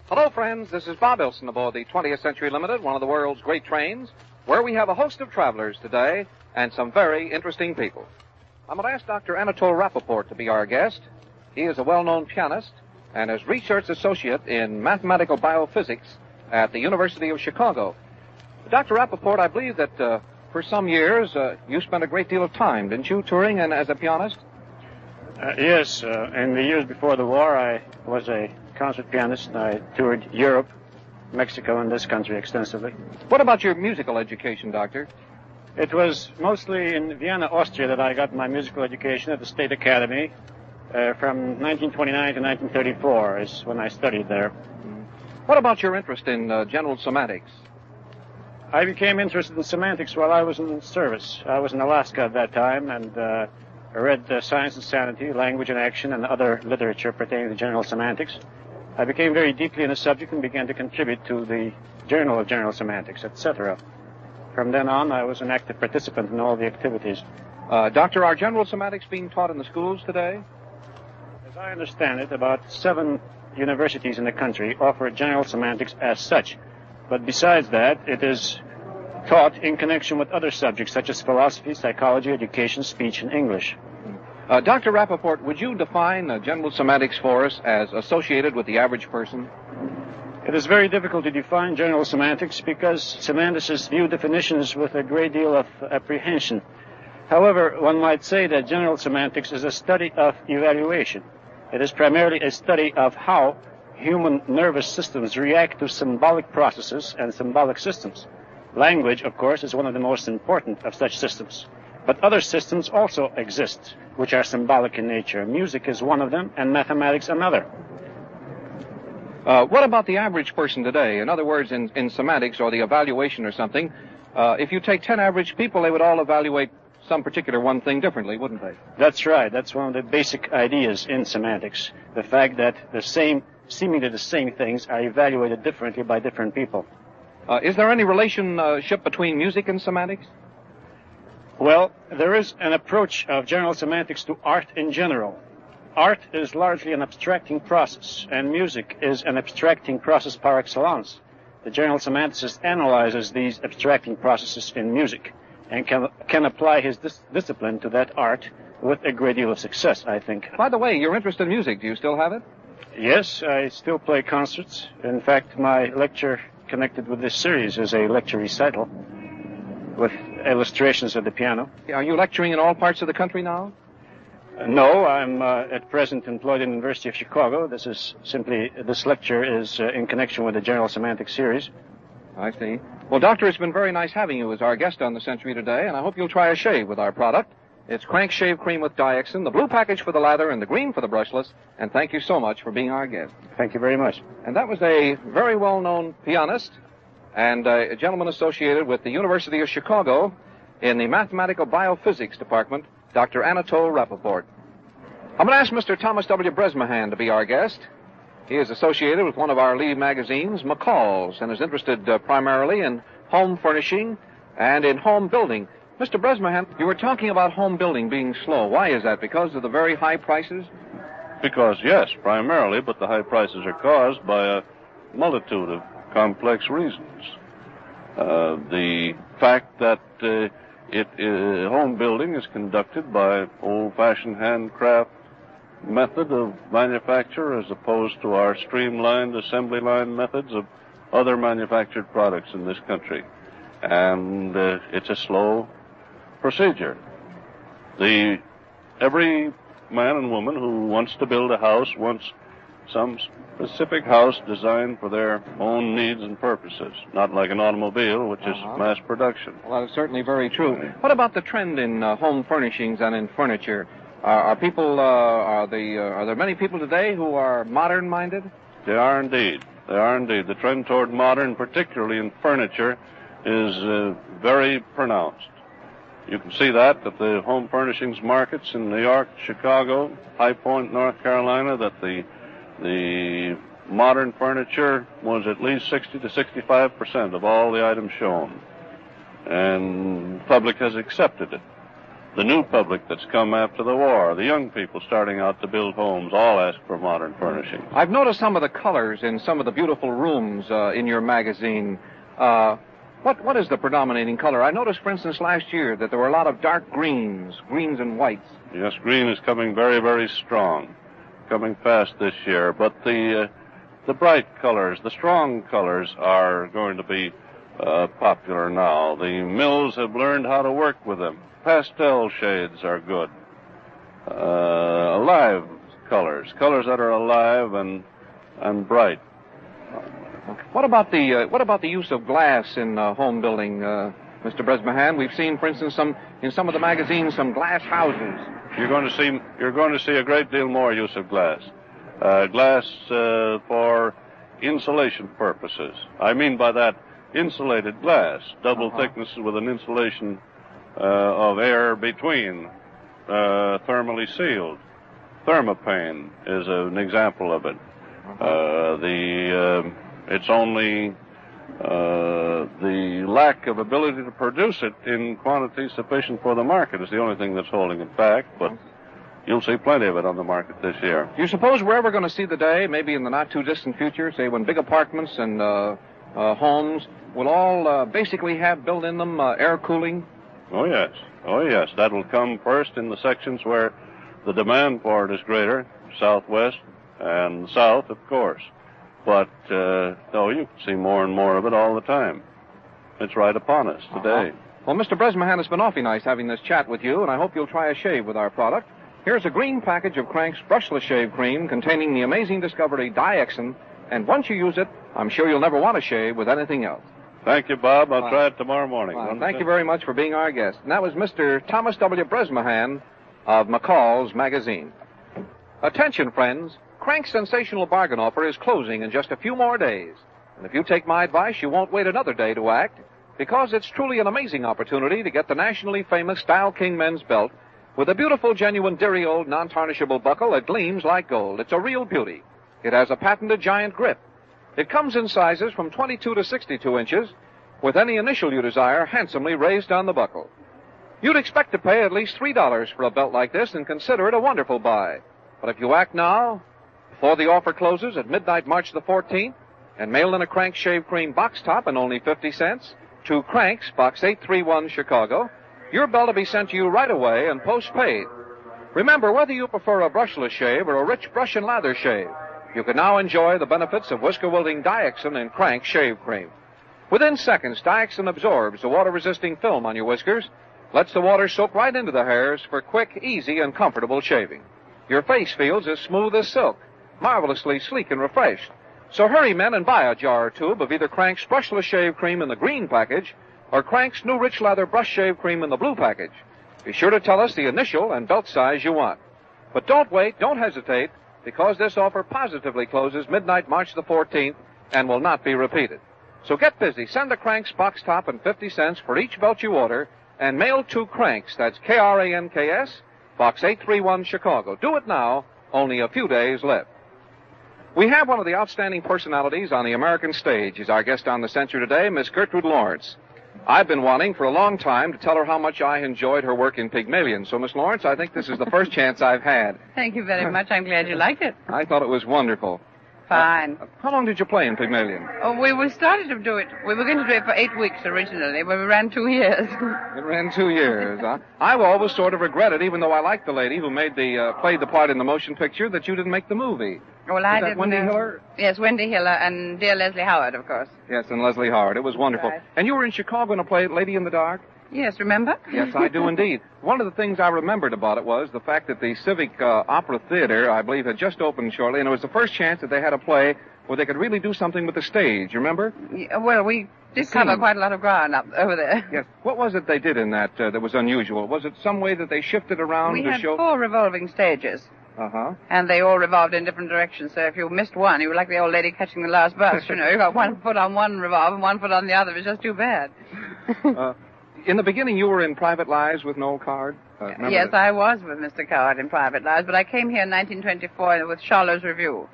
Hello, friends. This is Bob Wilson aboard the 20th Century Limited, one of the world's great trains, where we have a host of travelers today and some very interesting people. I'm going to ask Dr. Anatole Rappaport to be our guest. He is a well-known pianist and is research associate in mathematical biophysics at the University of Chicago. Dr. Rappaport, I believe that for some years you spent a great deal of time, didn't you, touring and as a pianist? Yes. In the years before the war, I was a concert pianist. I toured Europe, Mexico, and this country extensively. What about your musical education, Doctor? It was mostly in Vienna, Austria, that I got my musical education at the State Academy. From 1929 to 1934 is when I studied there. What about your interest in general semantics? I became interested in semantics while I was in service. I was in Alaska at that time, and I read Science and Sanity, Language and Action, and other literature pertaining to general semantics. I became very deeply in the subject and began to contribute to the Journal of General Semantics, etc. From then on, I was an active participant in all the activities. Doctor, are general semantics being taught in the schools today? As I understand it, about 7 universities in the country offer general semantics as such. But besides that, it is taught in connection with other subjects such as philosophy, psychology, education, speech, and English. Dr. Rappaport, would you define general semantics for us as associated with the average person? It is very difficult to define general semantics because semanticists view definitions with a great deal of apprehension. However, one might say that general semantics is a study of evaluation. It is primarily a study of how human nervous systems react to symbolic processes and symbolic systems. Language, of course, is one of the most important of such systems. But other systems also exist, which are symbolic in nature. Music is one of them, and mathematics another. What about the average person today? In other words, in semantics or the evaluation or something, if you take 10 average people, they would all evaluate some particular one thing differently, wouldn't they? That's right. That's one of the basic ideas in semantics. The fact that seemingly the same things are evaluated differently by different people. Is there any relationship between music and semantics? Well, there is an approach of general semantics to art in general. Art is largely an abstracting process, and music is an abstracting process par excellence. The general semanticist analyzes these abstracting processes in music and can apply his discipline to that art with a great deal of success, I think. By the way, your interest in music, do you still have it? Yes, I still play concerts. In fact, my lecture connected with this series is a lecture recital with illustrations of the piano. Are you lecturing in all parts of the country now? No, I'm at present employed in the University of Chicago. This lecture is in connection with the General Semantics series. I see. Well, Doctor, it's been very nice having you as our guest on the Century today, and I hope you'll try a shave with our product. It's Crank Shave Cream with Diexin, the blue package for the lather and the green for the brushless, and thank you so much for being our guest. Thank you very much. And that was a very well-known pianist and a gentleman associated with the University of Chicago in the Mathematical Biophysics Department, Dr. Anatole Rappaport. I'm going to ask Mr. Thomas W. Bresmahan to be our guest. He is associated with one of our lead magazines, McCall's, and is interested primarily in home furnishing and in home building. Mr. Bresmahan, you were talking about home building being slow. Why is that? Because of the very high prices? Because, yes, primarily, but the high prices are caused by a multitude of complex reasons. The fact that home building is conducted by old-fashioned handcraft method of manufacture as opposed to our streamlined assembly line methods of other manufactured products in this country. And it's a slow procedure. Every man and woman who wants to build a house wants some specific house designed for their own needs and purposes, not like an automobile, which is mass production. Well, that is certainly very true. What about the trend in home furnishings and in furniture? Are there many people today who are modern-minded? They are indeed. They are indeed. The trend toward modern, particularly in furniture, is very pronounced. You can see that at the home furnishings markets in New York, Chicago, High Point, North Carolina, that the modern furniture was at least 60 to 65% of all the items shown. And the public has accepted it. the new public that's come after the war, the young people starting out to build homes, all ask for modern furnishing. I've noticed some of the colors in some of the beautiful rooms in your magazine. What is the predominating color? I noticed, for instance, last year that there were a lot of dark greens and whites. Yes, green is coming very, very strong, coming fast this year. But the bright colors, the strong colors, are going to be popular now. The mills have learned how to work with them. Pastel shades are good. Alive colors that are alive and bright. What about the use of glass in home building, Mr. Bresmahan? We've seen, for instance, in some of the magazines, some glass houses. You're going to see a great deal more use of glass. Glass for insulation purposes. I mean by that insulated glass, double thickness with an insulation of air between, thermally sealed. Thermopane is an example of it. It's only the lack of ability to produce it in quantity sufficient for the market is the only thing that's holding it back, but you'll see plenty of it on the market this year. Do you suppose we're ever going to see the day, maybe in the not-too-distant future, say when big apartments and homes will all basically have built in them air cooling? Oh, yes. That will come first in the sections where the demand for it is greater, southwest and south, of course. But, you can see more and more of it all the time. It's right upon us today. Well, Mr. Bresmahan, it's been awfully nice having this chat with you, and I hope you'll try a shave with our product. Here's a green package of Crank's brushless shave cream containing the amazing discovery Diexin, and once you use it, I'm sure you'll never want to shave with anything else. Thank you, Bob. I'll try it tomorrow morning. Thank you very much for being our guest. And that was Mr. Thomas W. Bresmahan of McCall's Magazine. Attention, friends. Crank's sensational bargain offer is closing in just a few more days. And if you take my advice, you won't wait another day to act, because it's truly an amazing opportunity to get the nationally famous Style King men's belt with a beautiful, genuine, dearie old, non-tarnishable buckle that gleams like gold. It's a real beauty. It has a patented giant grip. It comes in sizes from 22 to 62 inches, with any initial you desire handsomely raised on the buckle. You'd expect to pay at least $3 for a belt like this and consider it a wonderful buy. But if you act now, before the offer closes at midnight March the 14th, and mail in a Crank Shave Cream box top and only 50 cents to Crank's, Box 831, Chicago, your belt will be sent to you right away and post-paid. Remember, whether you prefer a brushless shave or a rich brush and lather shave, you can now enjoy the benefits of whisker-wielding Diexin and Crank Shave Cream. Within seconds, Diexin absorbs the water-resisting film on your whiskers, lets the water soak right into the hairs for quick, easy, and comfortable shaving. Your face feels as smooth as silk, marvelously sleek and refreshed. So hurry, men, and buy a jar or tube of either Crank's brushless shave cream in the green package or Crank's new rich lather brush shave cream in the blue package. Be sure to tell us the initial and belt size you want. But don't wait, don't hesitate, because this offer positively closes midnight March the 14th and will not be repeated. So get busy. Send a Crank's box top and 50 cents for each belt you order and mail to Crank's. That's Kranks, Box 831, Chicago. Do it now. Only a few days left. We have one of the outstanding personalities on the American stage as our guest on the Century today, Miss Gertrude Lawrence. I've been wanting for a long time to tell her how much I enjoyed her work in Pygmalion. So, Miss Lawrence, I think this is the first chance I've had. Thank you very much. I'm glad you liked it. I thought it was wonderful. Fine. How long did you play in Pygmalion? Oh, we started to do it. We were going to do it for 8 weeks originally, but we ran 2 years. It ran 2 years, huh? I always sort of regretted, even though I liked the lady who played the part in the motion picture, that you didn't make the movie. Well, I didn't. Wendy Hiller? Yes, Wendy Hiller and dear Leslie Howard, of course. Yes, and Leslie Howard. It was wonderful. Right. And you were in Chicago to play Lady in the Dark? Yes, remember? Yes, I do indeed. One of the things I remembered about it was the fact that the Civic Opera Theater, I believe, had just opened shortly, and it was the first chance that they had a play where they could really do something with the stage, you remember? Yeah, well, we did cover quite a lot of ground up over there. Yes. What was it they did in that that was unusual? Was it some way that they shifted around We to had show? 4 revolving stages. Uh-huh. And they all revolved in different directions, so if you missed one, you were like the old lady catching the last bus, you know. You got 1 foot on one revolve and 1 foot on the other. It was just too bad. In the beginning, you were in Private Lives with Noel Coward? Yes, I was with Mr. Coward in Private Lives, but I came here in 1924 with Charlot's Review,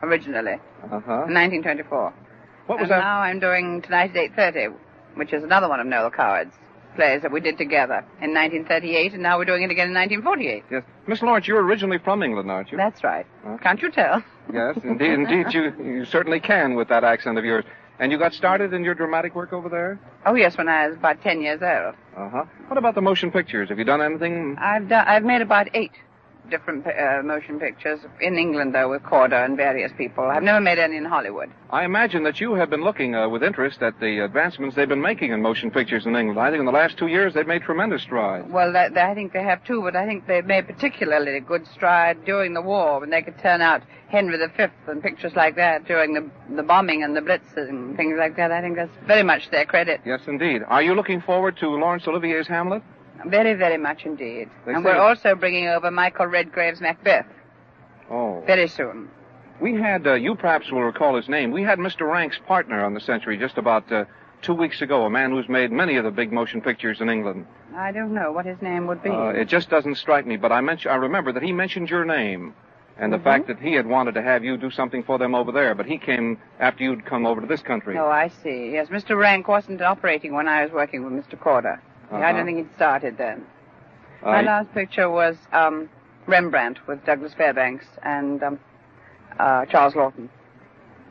originally. Uh-huh. 1924. What was and that? Now I'm doing Tonight at 8:30, which is another one of Noel Coward's. plays that we did together in 1938, and now we're doing it again in 1948. Yes. Miss Lawrence, you're originally from England, aren't you? That's right. Can't you tell? Yes, indeed, you certainly can with that accent of yours. And you got started in your dramatic work over there? Oh, yes, when I was about 10 years old. Uh-huh. What about the motion pictures? Have you done anything? I've made about 8 different motion pictures in England, though, with Corder and various people. I've never made any in Hollywood. I imagine that you have been looking with interest at the advancements they've been making in motion pictures in England. I think in the last 2 years they've made tremendous strides. Well, I think they have too, but I think they've made particularly a good stride during the war, when they could turn out Henry V and pictures like that during the bombing and the Blitz and things like that. I think that's very much their credit. Yes, indeed. Are you looking forward to Laurence Olivier's Hamlet? Very, very much indeed. And we're also bringing over Michael Redgrave's Macbeth. Oh. Very soon. We had, you perhaps will recall his name, we had Mr. Rank's partner on the Century just about 2 weeks ago, a man who's made many of the big motion pictures in England. I don't know what his name would be. It just doesn't strike me, but I remember that he mentioned your name and the fact that he had wanted to have you do something for them over there, but he came after you'd come over to this country. Oh, I see. Yes, Mr. Rank wasn't operating when I was working with Mr. Corder. I don't think he'd started then. My last picture was Rembrandt with Douglas Fairbanks and Charles Lawton.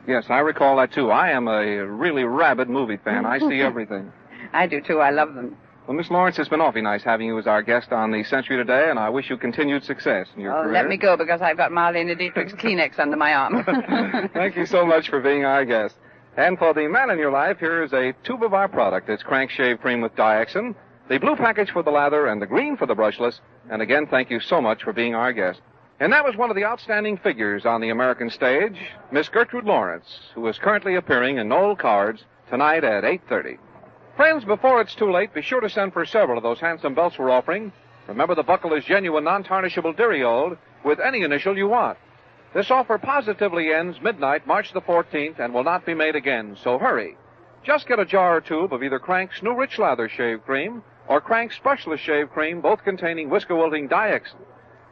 Yes, I recall that too. I am a really rabid movie fan. I see everything. I do too. I love them. Well, Miss Lawrence, it's been awfully nice having you as our guest on the Century today, and I wish you continued success in your career. Let me go because I've got Marlene Dietrich's Kleenex under my arm. Thank you so much for being our guest. And for the man in your life, here is a tube of our product. It's Crank Shave Cream with Diaxin, the blue package for the lather, and the green for the brushless. And again, thank you so much for being our guest. And that was one of the outstanding figures on the American stage, Miss Gertrude Lawrence, who is currently appearing in Noel Coward's tonight at 8:30. Friends, before it's too late, be sure to send for several of those handsome belts we're offering. Remember, the buckle is genuine, non-tarnishable Duriod with any initial you want. This offer positively ends midnight, March the 14th, and will not be made again, so hurry. Just get a jar or tube of either Crank's new rich lather shave cream or Crank's brushless shave cream, both containing whisker-wilting Diaxin.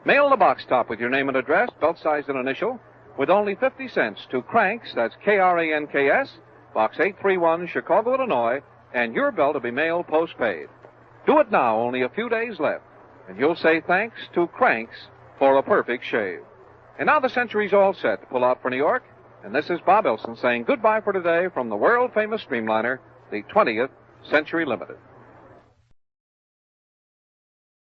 Mail the box top with your name and address, belt size and initial, with only 50 cents to Crank's, that's K-R-A-N-K-S, Box 831, Chicago, Illinois, and your belt will be mailed postpaid. Do it now, only a few days left, and you'll say thanks to Crank's for a perfect shave. And now the Century's all set to pull out for New York, and this is Bob Elson saying goodbye for today from the world-famous Streamliner, the 20th Century Limited.